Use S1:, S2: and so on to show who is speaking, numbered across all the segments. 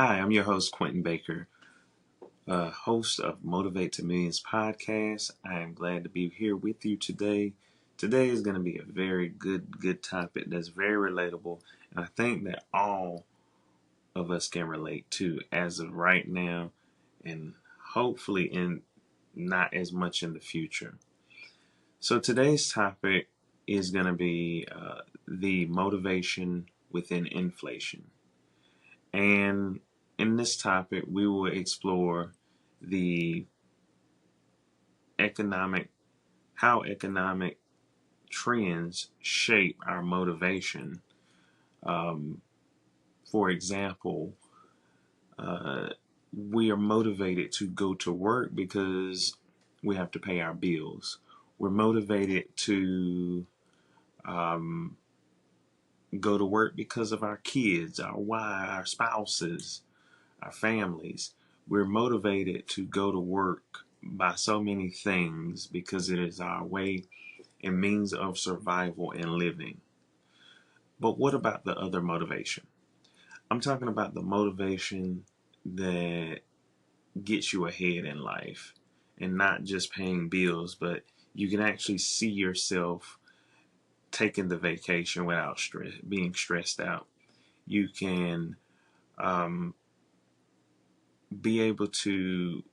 S1: Hi, I'm your host, Quinton Baker, host of Motivate to Millions podcast. I am glad to be here with you today. Today is going to be a very good topic that's very relatable, and I think that all of us can relate to as of right now, and hopefully in not as much in the future. So today's topic is going to be the motivation within inflation. And in this topic, we will explore the economic, how economic trends shape our motivation. Um, for example, uh, we are motivated to go to work because we have to pay our bills. We're motivated to um, go to work because of our kids, our wives, our spouses, our families. We're motivated to go to work by so many things because it is our way and means of survival and living. But what about the other motivation? I'm talking about the motivation that gets you ahead in life and not just paying bills, but you can actually see yourself taking the vacation without being stressed out. You can um, be able to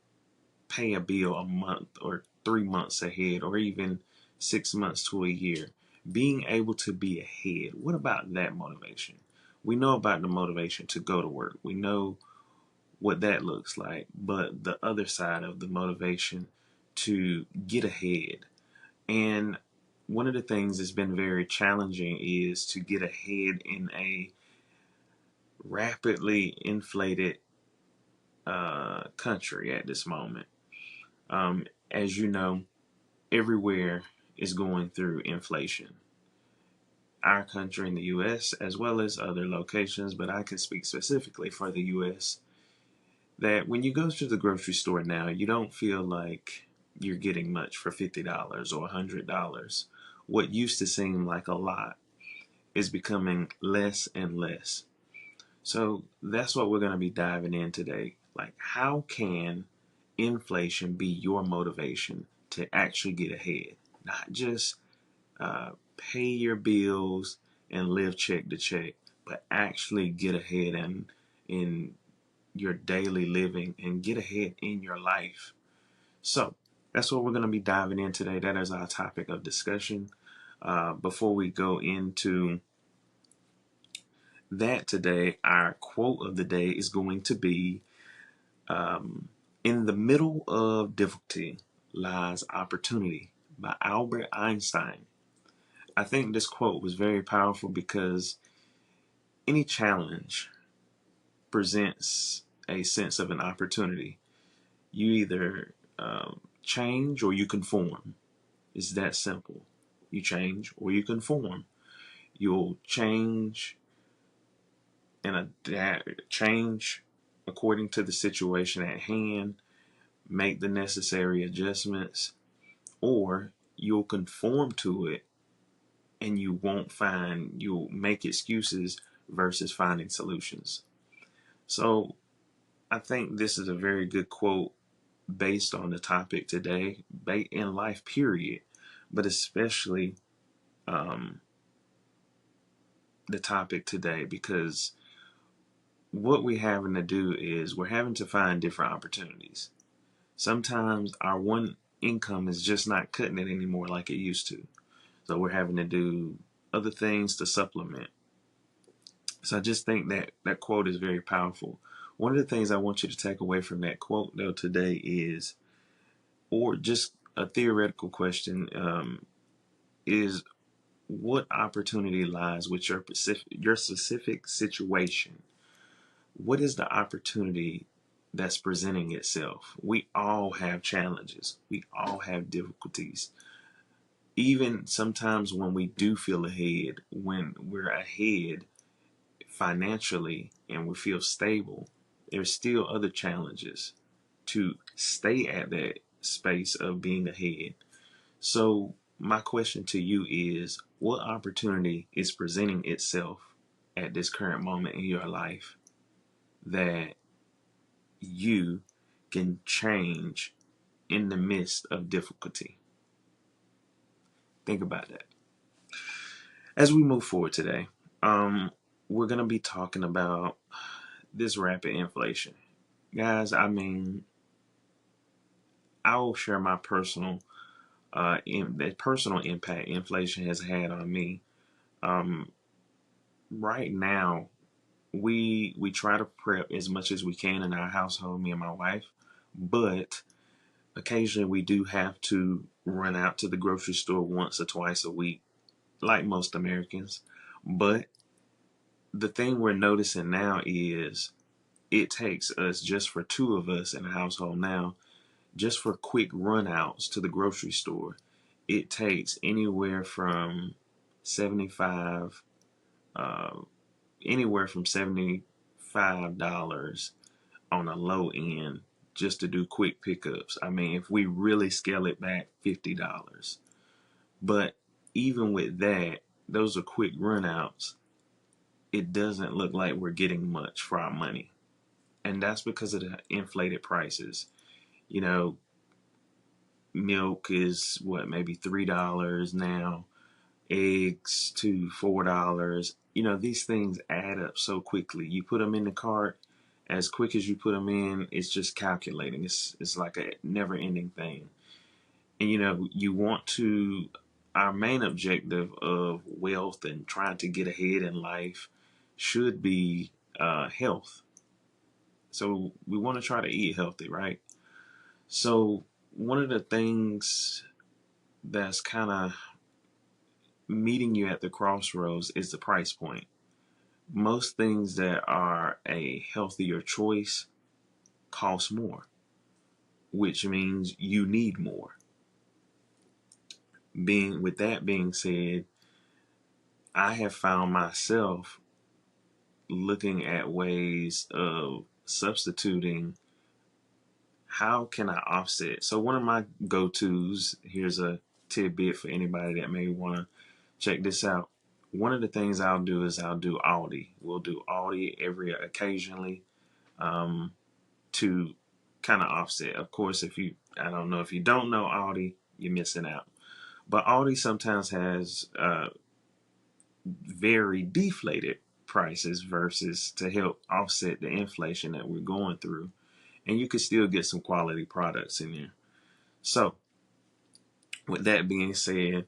S1: pay a bill a month or 3 months ahead or even 6 months to a year. Being able to be ahead. What about that motivation? We know about the motivation to go to work. We know what that looks like. But the other side of the motivation to get ahead. And one of the things that's been very challenging is to get ahead in a rapidly inflated country at this moment. As you know, everywhere is going through inflation. Our country in the US, as well as other locations, but I can speak specifically for the US, that when you go to the grocery store now, you don't feel like you're getting much for $50 or $100. What used to seem like a lot is becoming less and less. So that's what we're going to be diving in today. Like, how can inflation be your motivation to actually get ahead? Not just pay your bills and live check to check, but actually get ahead and in your daily living and get ahead in your life. So that's what we're going to be diving in today. That is our topic of discussion. Before we go into that today, our quote of the day is going to be in the middle of difficulty lies opportunity by Albert Einstein. I think this quote was very powerful because any challenge presents a sense of an opportunity. You either change or you conform. It's that simple. You change or you conform. You'll change and adapt, change according to the situation at hand, make the necessary adjustments, or you'll conform to it and you'll make excuses versus finding solutions. So I think this is a very good quote based on the topic today, in life, period, but especially um, the topic today, because what we're having to do is we're having to find different opportunities. Sometimes our one income is just not cutting it anymore like it used to. So we're having to do other things to supplement. So I just think that that quote is very powerful. One of the things I want you to take away from that quote, though, today is, or just a theoretical question, is what opportunity lies with your specific situation? What is the opportunity that's presenting itself? We all have challenges. We all have difficulties. Even sometimes when we do feel ahead, when we're ahead financially and we feel stable, there's still other challenges to stay at that space of being ahead. So my question to you is, what opportunity is presenting itself at this current moment in your life that you can change in the midst of difficulty. Think about that. As we move forward today, we're going to be talking about this rapid inflation. Guys, I mean, I will share my the personal impact inflation has had on me. Um, right now, we try to prep as much as we can in our household, me and my wife, but occasionally we do have to run out to the grocery store once or twice a week, like most Americans. But the thing we're noticing now is it takes us, just for two of us in the household now, just for quick run outs to the grocery store, it takes anywhere from 75 uh, anywhere from $75 on a low end just to do quick pickups. I mean, if we really scale it back, $50. But even with that, those are quick runouts. It doesn't look like we're getting much for our money. And that's because of the inflated prices. You know, milk is what, maybe $3 now, eggs to $4. You know, these things add up so quickly. You put them in the cart, as quick as you put them in, it's just calculating. It's like a never ending thing. And you know, you want to, our main objective of wealth and trying to get ahead in life should be health. So we want to try to eat healthy, right? So one of the things that's kind of meeting you at the crossroads is the price point. Most things that are a healthier choice cost more, which means you need more. With that being said, I have found myself looking at ways of substituting. How can I offset? So one of my go-tos, here's a tidbit for anybody that may want to check this out. One of the things I'll do is I'll do Aldi. We'll do Aldi every occasionally, um, to kind of offset. Of course, I don't know if you don't know Aldi, you're missing out. But Aldi sometimes has very deflated prices versus to help offset the inflation that we're going through. And you can still get some quality products in there. So, with that being said,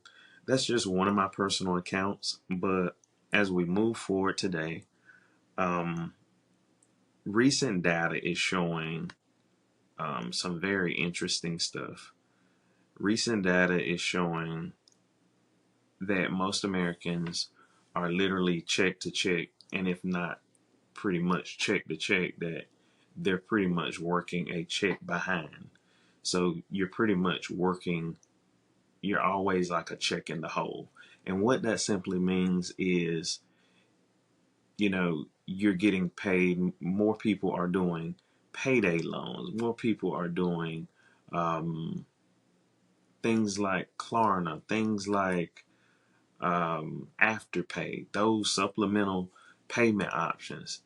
S1: that's just one of my personal accounts. But as we move forward today, um, recent data is showing some very interesting stuff. Recent data is showing that most Americans are literally check to check, and if not pretty much check to check, that they're pretty much working a check behind. So you're pretty much working, you're always like a check in the hole. And what that simply means is, you know, you're getting paid. More people are doing payday loans. More people are doing um, things like Klarna, things like Afterpay, those supplemental payment options.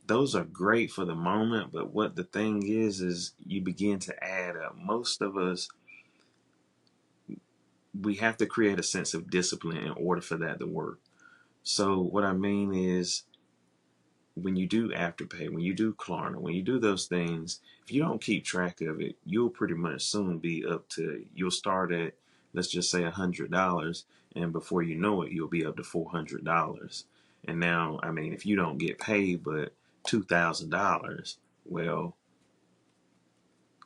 S1: Those are great for the moment, but what the thing is you begin to add up. Most of us, we have to create a sense of discipline in order for that to work. So what I mean is, when you do Afterpay, when you do Klarna, when you do those things, if you don't keep track of it, you'll pretty much soon be up to, you'll start at, let's just say $100, and before you know it, you'll be up to $400. And now, I mean, if you don't get paid but $2,000, well,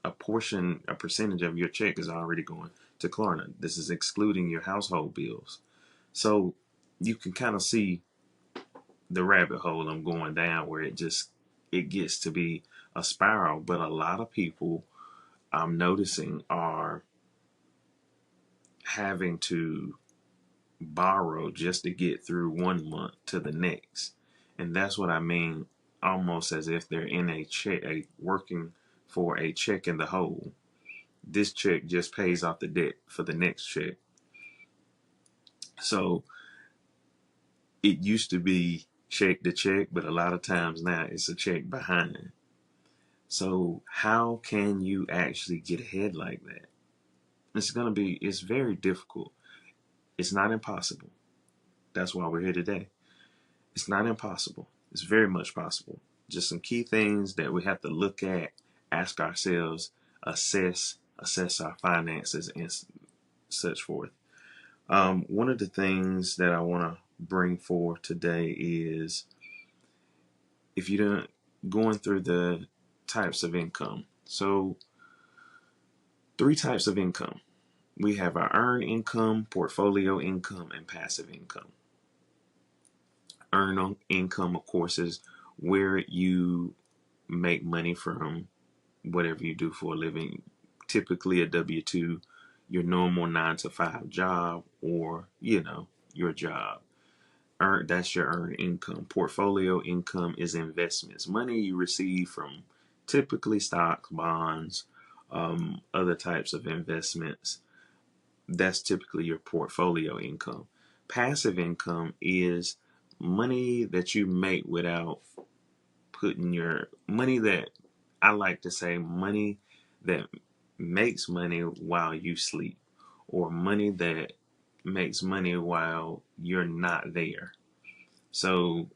S1: a percentage of your check is already going to Klarna. This is excluding your household bills. So you can kind of see the rabbit hole I'm going down, where it gets to be a spiral. But a lot of people I'm noticing are having to borrow just to get through one month to the next. And that's what I mean, almost as if they're in working for a check in the hole. This check just pays off the debt for the next check. So it used to be check to check, but a lot of times now it's a check behind. So how can you actually get ahead like that? It's very difficult. It's not impossible. That's why we're here today. It's not impossible. It's very much possible. Just some key things that we have to look at, ask ourselves, assess our finances, and such forth. One of the things that I want to bring forth today is if you don't going through the types of income. So, three types of income. We have our earned income, portfolio income, and passive income. Earned income, of course, is where you make money from whatever you do for a living, typically a W-2, your normal 9 to 5 job, or, your job. That's your earned income. Portfolio income is investments, money you receive from typically stocks, bonds, other types of investments. That's typically your portfolio income. Passive income is money that you make without putting your money that I like to say money that makes money while you sleep, or money that makes money while you're not there. So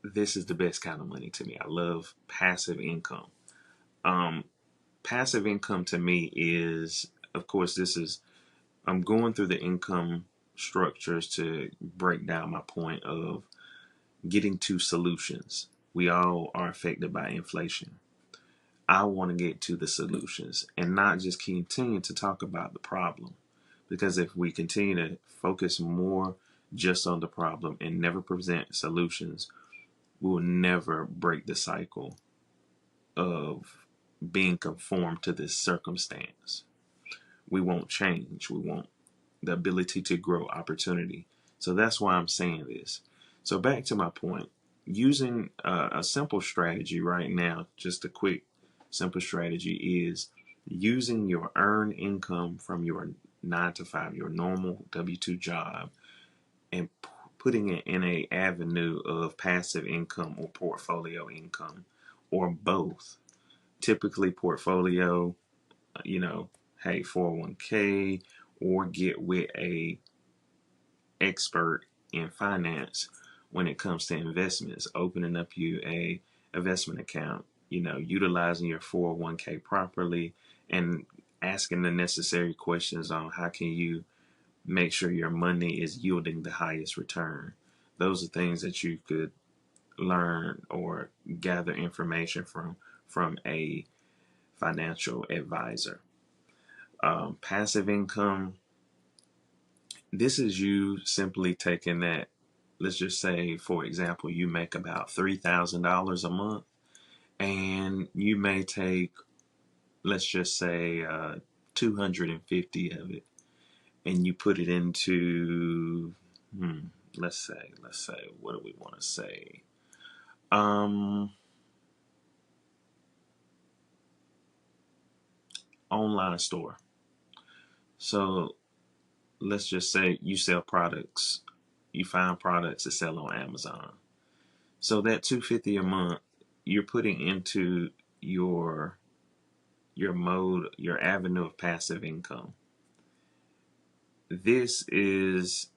S1: this is the best kind of money to me. I love passive income. Um, Passive income to me is, of course, I'm going through the income structures to break down my point of getting to solutions. We all are affected by inflation. I want to get to the solutions and not just continue to talk about the problem. Because if we continue to focus more just on the problem and never present solutions, we will never break the cycle of being conformed to this circumstance. We won't change. We won't the ability to grow opportunity. So that's why I'm saying this. So back to my point, using a simple strategy right now, just a quick simple strategy is using your earned income from your 9 to 5, your normal W-2 job, and putting it in a avenue of passive income or portfolio income, or both. Typically portfolio, hey, 401k, or get with a expert in finance when it comes to investments, opening up you a investment account, utilizing your 401k properly, and asking the necessary questions on how can you make sure your money is yielding the highest return. Those are things that you could learn or gather information from a financial advisor. Passive income, this is you simply taking that. Let's just say, for example, you make about $3,000 a month, and you may take, let's just say, 250 of it, and you put it into, let's say, what do we want to say? Online store. So let's just say you sell products, you find products to sell on Amazon. So that 250 a month, you're putting into your your avenue of passive income. This is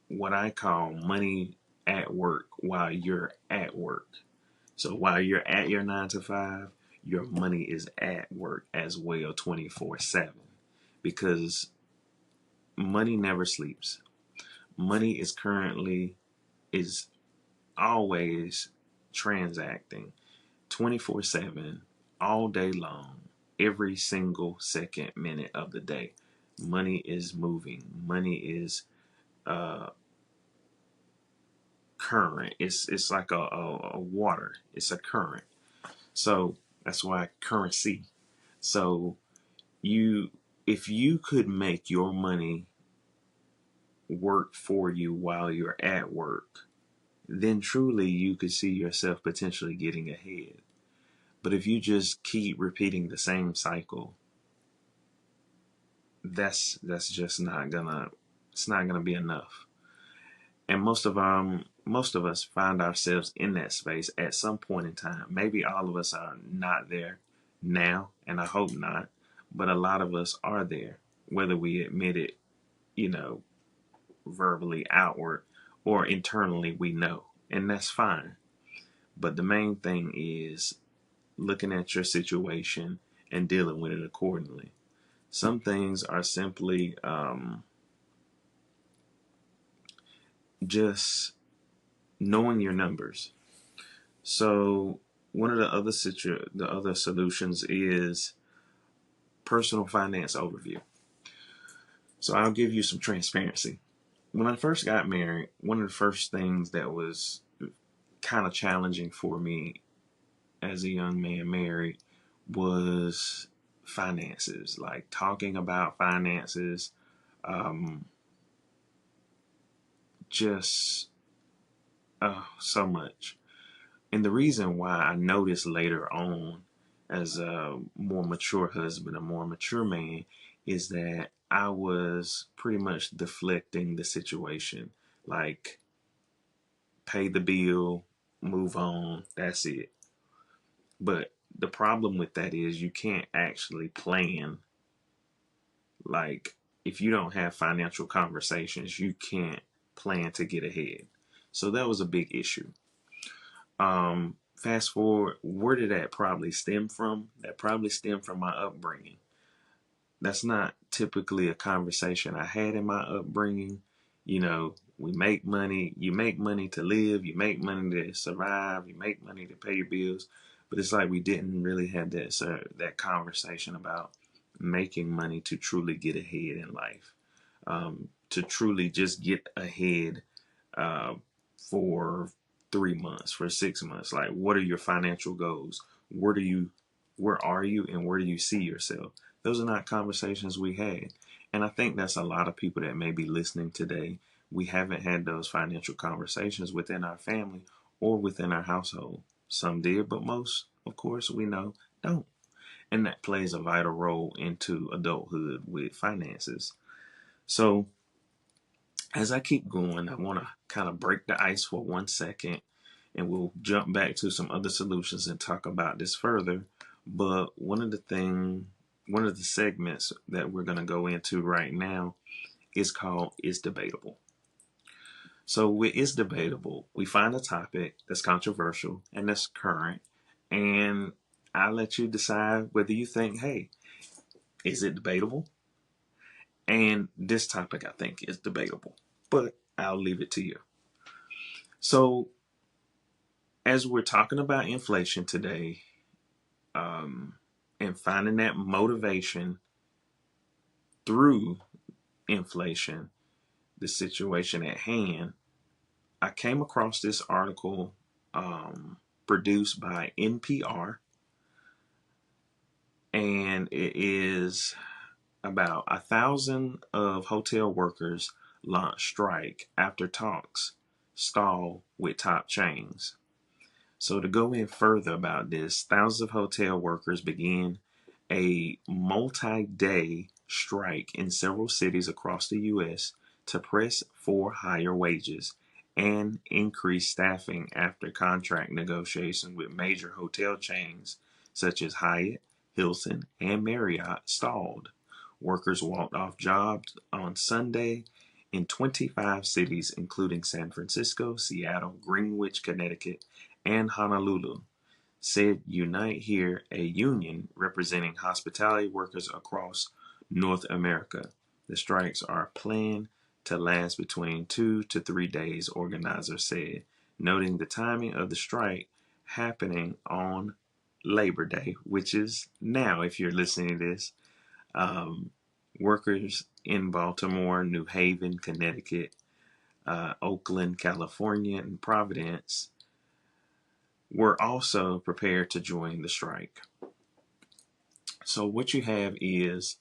S1: what I call money at work while you're at work. So while you're at your 9 to 5, your money is at work as well 24/7, because money never sleeps. Money is always transacting 24/7, all day long, every single second, minute of the day. Money is moving. Money is uh, current. It's like a water. It's a current. So that's why currency. So you, if you could make your money work for you while you're at work, then truly you could see yourself potentially getting ahead. But if you just keep repeating the same cycle, that's just not gonna it's not gonna be enough. And most of us find ourselves in that space at some point in time. Maybe all of us are not there now, and I hope not, but a lot of us are there, whether we admit it, you know, verbally outward or internally we know, and that's fine. But the main thing is looking at your situation and dealing with it accordingly. Some things are simply just knowing your numbers. So one of the other solutions is personal finance overview. So I'll give you some transparency. When I first got married, one of the first things that was kind of challenging for me as a young man married was finances, like talking about finances, um, just so much. And the reason why I noticed later on, as a more mature husband, a more mature man, is that I was pretty much deflecting the situation. Like, pay the bill, move on, that's it. But the problem with that is you can't actually plan. Like, if you don't have financial conversations, you can't plan to get ahead. So that was a big issue. Fast forward, where did that probably stem from? That probably stemmed from my upbringing. That's not typically a conversation I had in my upbringing. We make money, you make money to live, you make money to survive, you make money to pay your bills. But it's like we didn't really have that conversation about making money to truly get ahead in life, to truly just get ahead uh, for 3 months, for 6 months. Like, what are your financial goals? Where are you, and where do you see yourself? Those are not conversations we had. And I think that's a lot of people that may be listening today. We haven't had those financial conversations within our family or within our household. Some did, but most, of course, we know don't. And that plays a vital role into adulthood with finances. So, as I keep going, I want to kind of break the ice for 1 second, and we'll jump back to some other solutions and talk about this further. But one of the segments that we're going to go into right now is called It's Debatable. So with It's Debatable, we find a topic that's controversial and that's current, and I let you decide whether you think, hey, is it debatable? And this topic I think is debatable, but I'll leave it to you. So as we're talking about inflation today, and finding that motivation through inflation, the situation at hand, I came across this article produced by NPR, and it is about 1,000 of hotel workers launch strike after talks stall with top chains. So to go in further about this, thousands of hotel workers began a multi-day strike in several cities across the U.S. to press for higher wages and increased staffing after contract negotiations with major hotel chains such as Hyatt, Hilton, and Marriott stalled. Workers walked off jobs on Sunday in 25 cities, including San Francisco, Seattle, Greenwich, Connecticut, and Honolulu, said Unite Here, a union representing hospitality workers across North America. The strikes are planned to last between 2 to 3 days, organizers said, noting the timing of the strike happening on Labor Day, which is now, if you're listening to this. Um, Workers in Baltimore, New Haven, Connecticut, Oakland, California, and Providence were also prepared to join the strike. So what you have is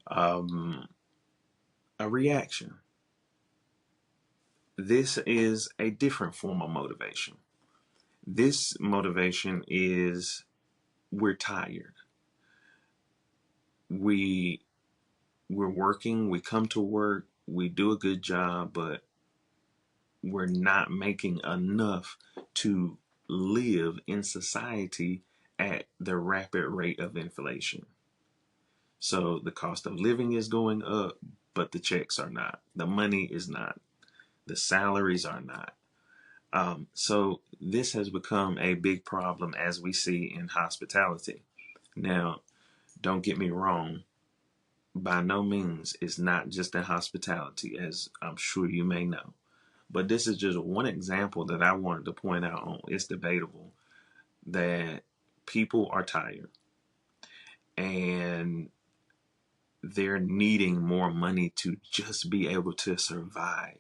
S1: um, a reaction. This is a different form of motivation. This motivation is we're tired. We we're working, we come to work, we do a good job, but we're not making enough to live in society at the rapid rate of inflation. So the cost of living is going up, but the checks are not. The money is not. The salaries are not. So this has become a big problem as we see in hospitality. Now, don't get me wrong. By no means it's not just in hospitality, as I'm sure you may know. But this is just one example that I wanted to point out on It's Debatable, that people are tired and they're needing more money to just be able to survive.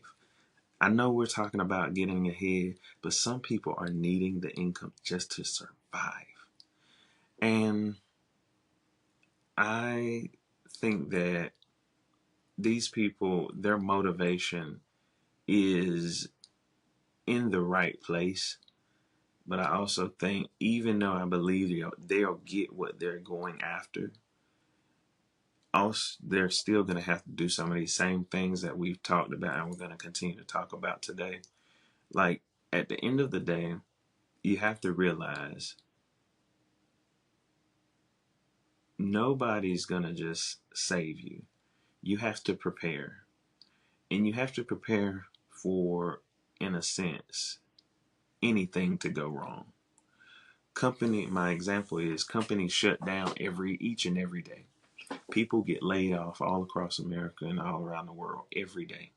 S1: I know we're talking about getting ahead, but some people are needing the income just to survive. And I think that these people, their motivation is in the right place. But I also think, even though I believe they'll get what they're going after, also they're still going to have to do some of these same things that we've talked about and we're going to continue to talk about today. Like, at the end of the day, you have to realize nobody's going to just save you. You have to prepare. And you have to prepare for, in a sense, anything to go wrong. My example is companies shut down each and every day. People get laid off all across America and all around the world every day.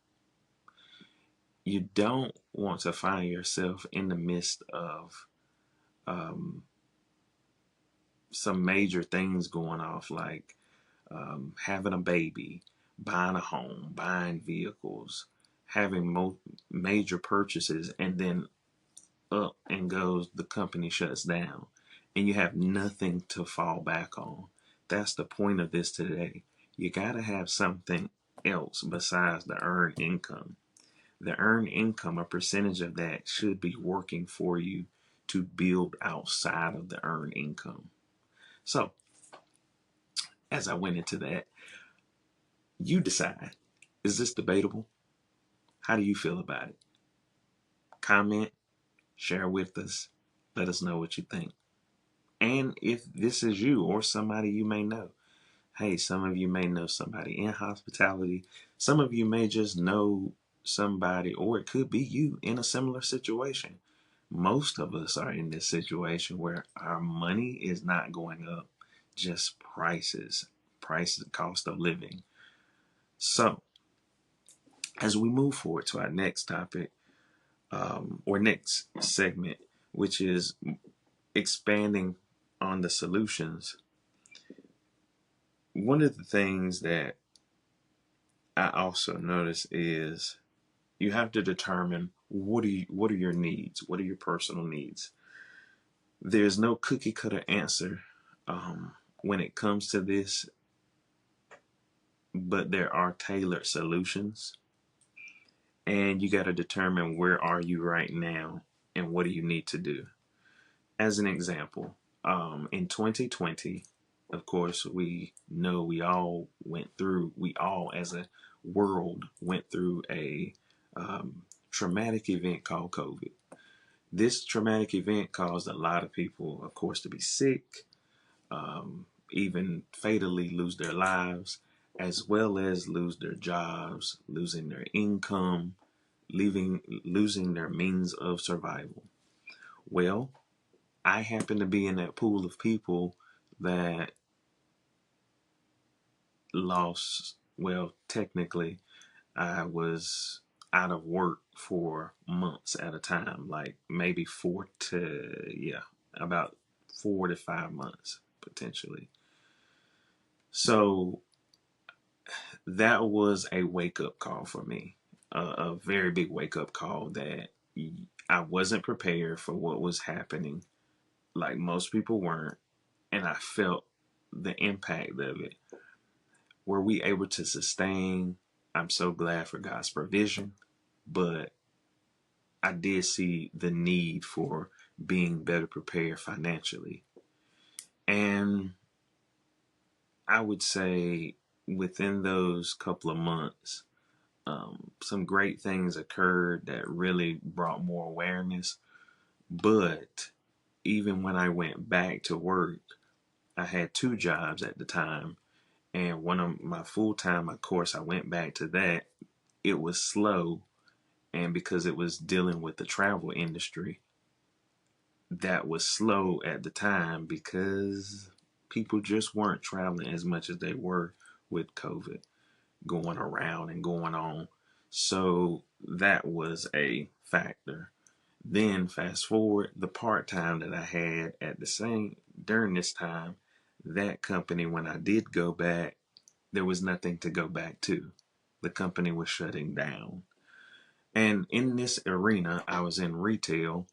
S1: You don't want to find yourself in the midst of some major things going off, like having a baby, buying a home, buying vehicles, having major purchases, and then up and goes, the company shuts down, and you have nothing to fall back on. That's the point of this today. You got to have something else besides the earned income. The earned income, a percentage of that should be working for you to build outside of the earned income. So, as I went into that, you decide, is this debatable? How do you feel about it? Comment, share with us, let us know what you think. And if this is you or somebody you may know, hey, some of you may know somebody in hospitality. Some of you may just know somebody, or it could be you in a similar situation. Most of us are in this situation where our money is not going up, just prices, cost of living. So, as we move forward to our next topic, or next segment, which is expanding on the solutions, one of the things that I also notice is you have to determine what are your needs, what are your personal needs. There's no cookie cutter answer when it comes to this, but there are tailored solutions, and you got to determine where are you right now and what do you need to do. As an example, in 2020, of course, we know we all as a world went through a traumatic event called COVID. This traumatic event caused a lot of people, of course, to be sick, even fatally lose their lives, as well as lose their jobs, losing their income, losing their means of survival. Well, I happen to be in that pool of people that lost, well, technically, I was out of work for months at a time, like maybe about 4 to 5 months potentially. So that was a wake up call for me, a very big wake up call that I wasn't prepared for what was happening, like most people weren't, and I felt the impact of it. Were we able to sustain? I'm so glad for God's provision, but I did see the need for being better prepared financially. And I would say within those couple of months, some great things occurred that really brought more awareness. But even when I went back to work, I had two jobs at the time. And one of my full time, of course, I went back to that. It was slow. And because it was dealing with the travel industry, that was slow at the time because people just weren't traveling as much as they were with COVID going around and going on. So that was a factor. Then fast forward, the part time that I had at the same during this time, that company, when I did go back, there was nothing to go back to. The company was shutting down. And in this arena, I was in retail.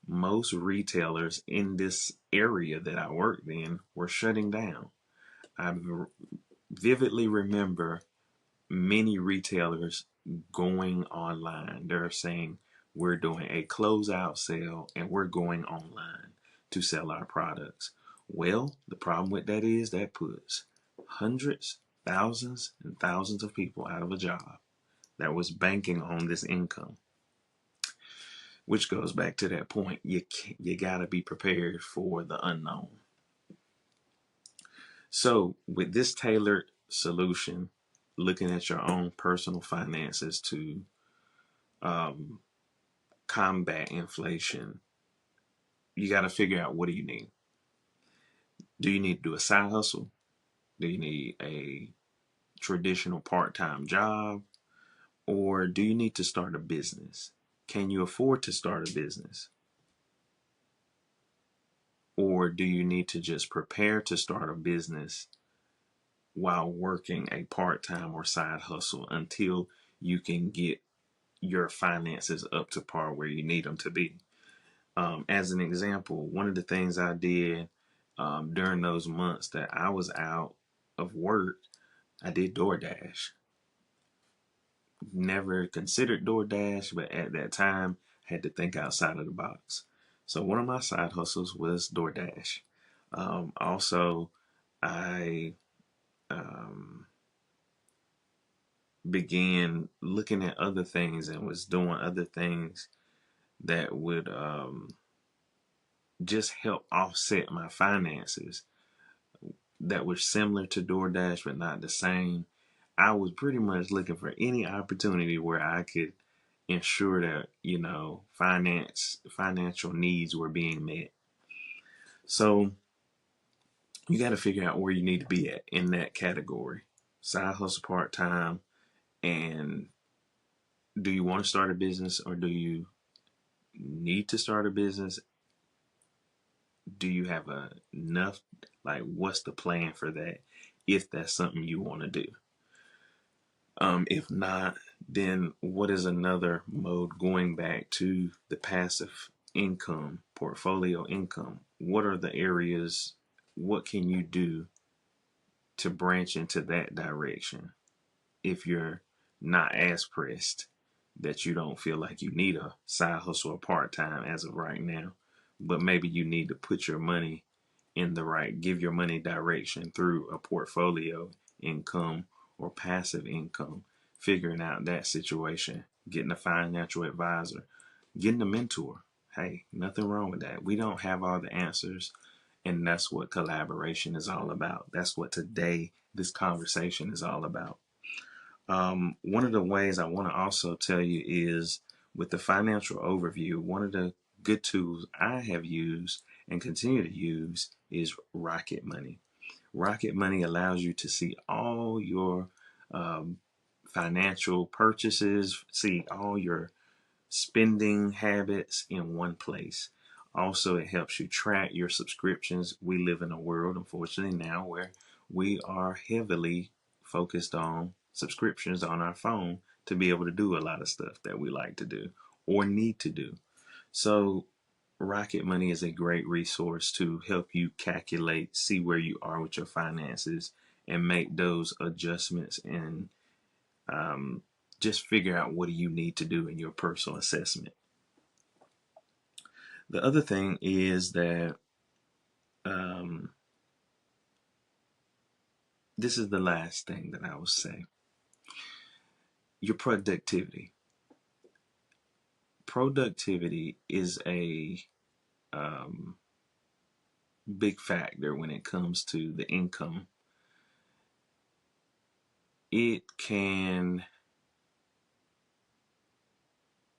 S1: Most retailers in this area that I worked in were shutting down. I vividly remember many retailers going online. They're saying, we're doing a closeout sale and we're going online to sell our products. Well, the problem with that is that puts hundreds, thousands, and thousands of people out of a job that was banking on this income, which goes back to that point. You got to be prepared for the unknown. So, with this tailored solution, looking at your own personal finances to um, combat inflation, you got to figure out, what do you need? Do you need to do a side hustle? Do you need a traditional part-time job? Or do you need to start a business? Can you afford to start a business? Or do you need to just prepare to start a business while working a part-time or side hustle until you can get your finances up to par where you need them to be? As an example, one of the things I did during those months that I was out of work, I did DoorDash. Never considered DoorDash, but at that time, had to think outside of the box. So one of my side hustles was DoorDash. Also, I um, began looking at other things and was doing other things that would just help offset my finances that were similar to DoorDash but not the same. I was pretty much looking for any opportunity where I could ensure that, financial needs were being met. So you got to figure out where you need to be at in that category. Side hustle, part time, and do you want to start a business, or do you need to start a business? Do you have enough? Like, what's the plan for that? If that's something you want to do. If not, then what is another mode, going back to the passive income, portfolio income? What are the areas? What can you do to branch into that direction if you're not as pressed that you don't feel like you need a side hustle or part time as of right now, but maybe you need to put your money give your money direction through a portfolio income or passive income, figuring out that situation, getting a financial advisor, getting a mentor. Hey, nothing wrong with that. We don't have all the answers. And that's what collaboration is all about. That's what today, this conversation is all about. One of the ways I want to also tell you is, with the financial overview, one of the good tools I have used and continue to use is Rocket Money. Rocket Money allows you to see all your um, financial purchases, see all your spending habits in one place. Also, it helps you track your subscriptions. We live in a world, unfortunately, now where we are heavily focused on subscriptions on our phone to be able to do a lot of stuff that we like to do or need to do. So, Rocket Money is a great resource to help you calculate, see where you are with your finances, and make those adjustments and um, just figure out what do you need to do in your personal assessment. The other thing is that um, this is the last thing that I will say. your productivity. Productivity is a um, big factor when it comes to the income. It can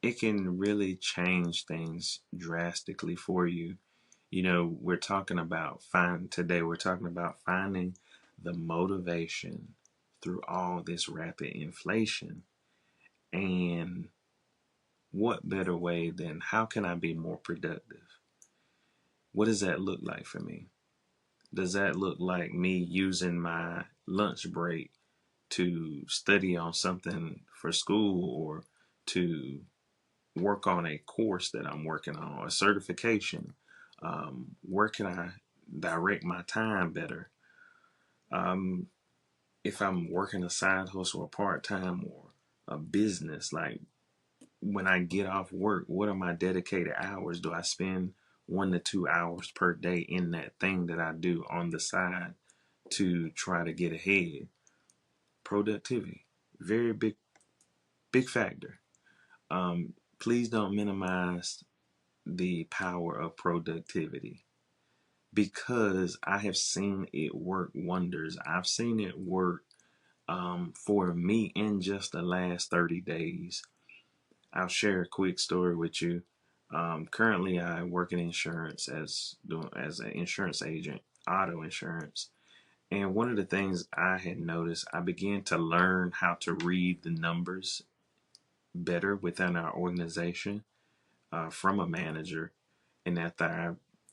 S1: it can really change things drastically for you. You know, we're talking about finding the motivation through all this rapid inflation. And what better way than how can I be more productive? What does that look like for me? Does that look like me using my lunch break to study on something for school or to work on a course that I'm working on, a certification? Where can I direct my time better? Um, if I'm working a side hustle or part time or a business, like when I get off work, what are my dedicated hours? Do I spend 1 to 2 hours per day in that thing that I do on the side to try to get ahead? Productivity, very big factor. Please don't minimize the power of productivity because I have seen it work wonders. I've seen it work for me in just the last 30 days. I'll share a quick story with you. Currently, I work in insurance as an insurance agent, auto insurance. And one of the things I had noticed, I began to learn how to read the numbers better within our organization from a manager. And after I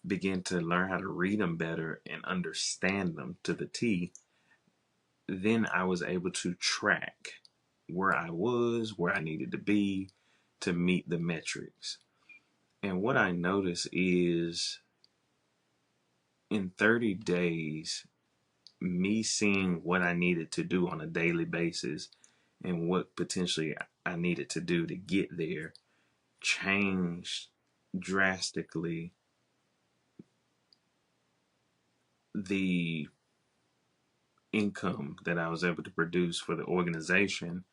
S1: began to learn how to read them better and understand them to the T, then I was able to track where I was, where I needed to be to meet the metrics. And what I noticed is in 30 days, me seeing what I needed to do on a daily basis and what potentially I needed to do to get there changed drastically the income that I was able to produce for the organization.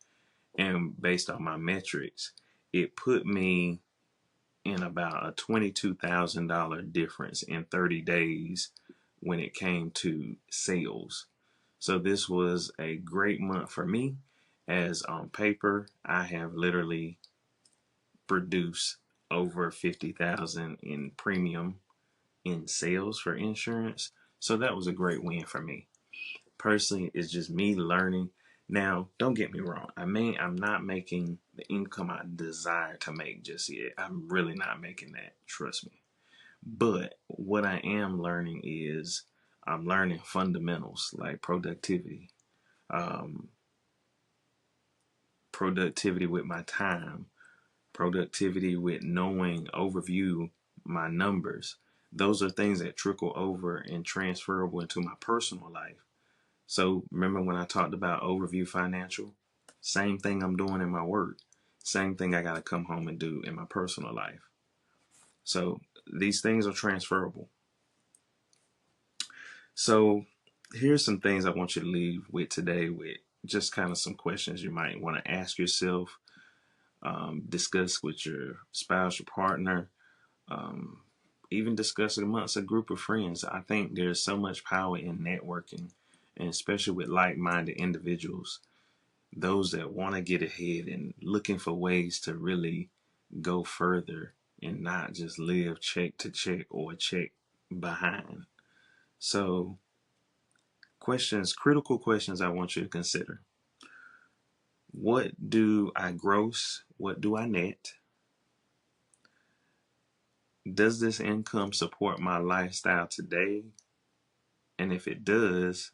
S1: And based on my metrics, it put me in about a $22,000 difference in 30 days when it came to sales. So this was a great month for me, as on paper I have literally produced over 50,000 in premium in sales for insurance. So that was a great win for me. Personally, it's just me learning. Now, don't get me wrong. I'm not making the income I desire to make just yet. I'm really not making that. Trust me. But what I am learning is I'm learning fundamentals like productivity, um, productivity with my time, productivity with knowing overview my numbers. Those are things that trickle over and transferable into my personal life. So remember when I talked about overview financial? Same thing I'm doing in my work. Same thing I got to come home and do in my personal life. So these things are transferable. So here's some things I want you to leave with today with just kind of some questions you might want to ask yourself, discuss with your spouse, your partner, um, even discuss it amongst a group of friends. I think there's so much power in networking, and especially with like minded individuals, those that want to get ahead and looking for ways to really go further and not just live check to check or check behind. So, critical questions I want you to consider. What do I gross? What do I net? Does this income support my lifestyle today? And if it does,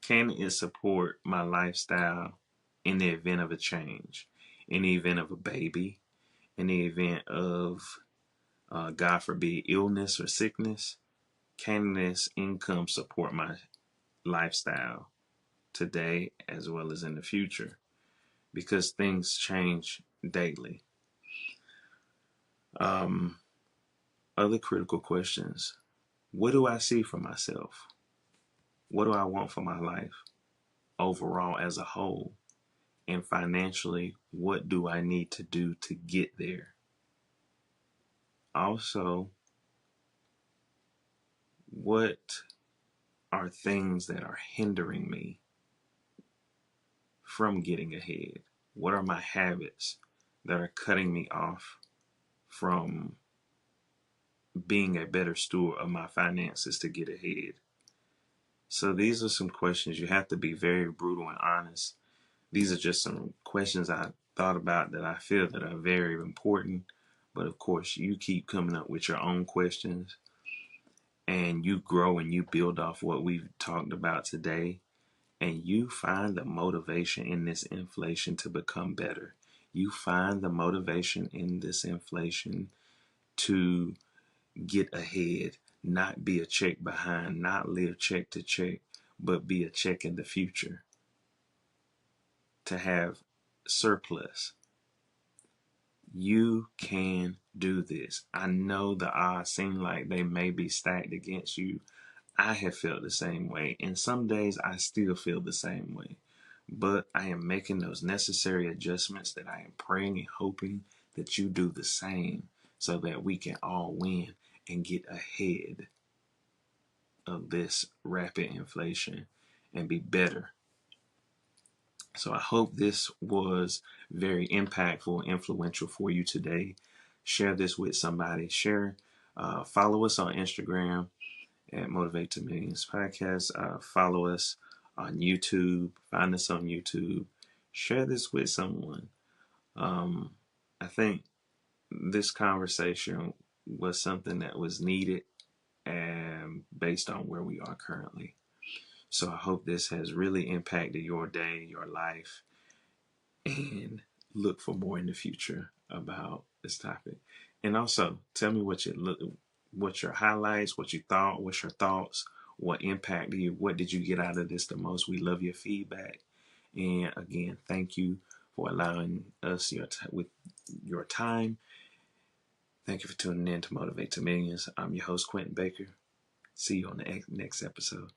S1: can it support my lifestyle in the event of a change, in the event of a baby, in the event of, God forbid, illness or sickness? Can this income support my lifestyle today as well as in the future? Because things change daily. Um, Other critical questions. What do I see for myself? What do I want for my life overall as a whole? And financially, what do I need to do to get there? Also, what are things that are hindering me from getting ahead? What are my habits that are cutting me off from being a better steward of my finances to get ahead? So these are some questions. You have to be very brutal and honest. These are just some questions I thought about that I feel that are very important. But of course, you keep coming up with your own questions, and you grow and you build off what we've talked about today, and you find the motivation in this inflation to become better. You find the motivation in this inflation to get ahead, not be a check behind, not live check to check, but be a check in the future, to have surplus. You can do this. I know the odds seem like they may be stacked against you. I have felt the same way, and some days I still feel the same way. But I am making those necessary adjustments that I am praying and hoping that you do the same so that we can all win and get ahead of this rapid inflation and be better. So I hope this was very impactful, influential for you today. Share this with somebody. Follow us on Instagram at Motivate to Millions Podcast. Follow us on YouTube. Find us on YouTube. Share this with someone. I think this conversation was something that was needed and based on where we are currently. So I hope this has really impacted your day, your life, and look for more in the future about this topic. And also, tell me what your highlights, what you thought, what's your thoughts, what impacted you, what did you get out of this the most? We love your feedback. And again, thank you for allowing us with your time. Thank you for tuning in to Motivate to Millions. I'm your host, Quinton Baker. See you on the next episode.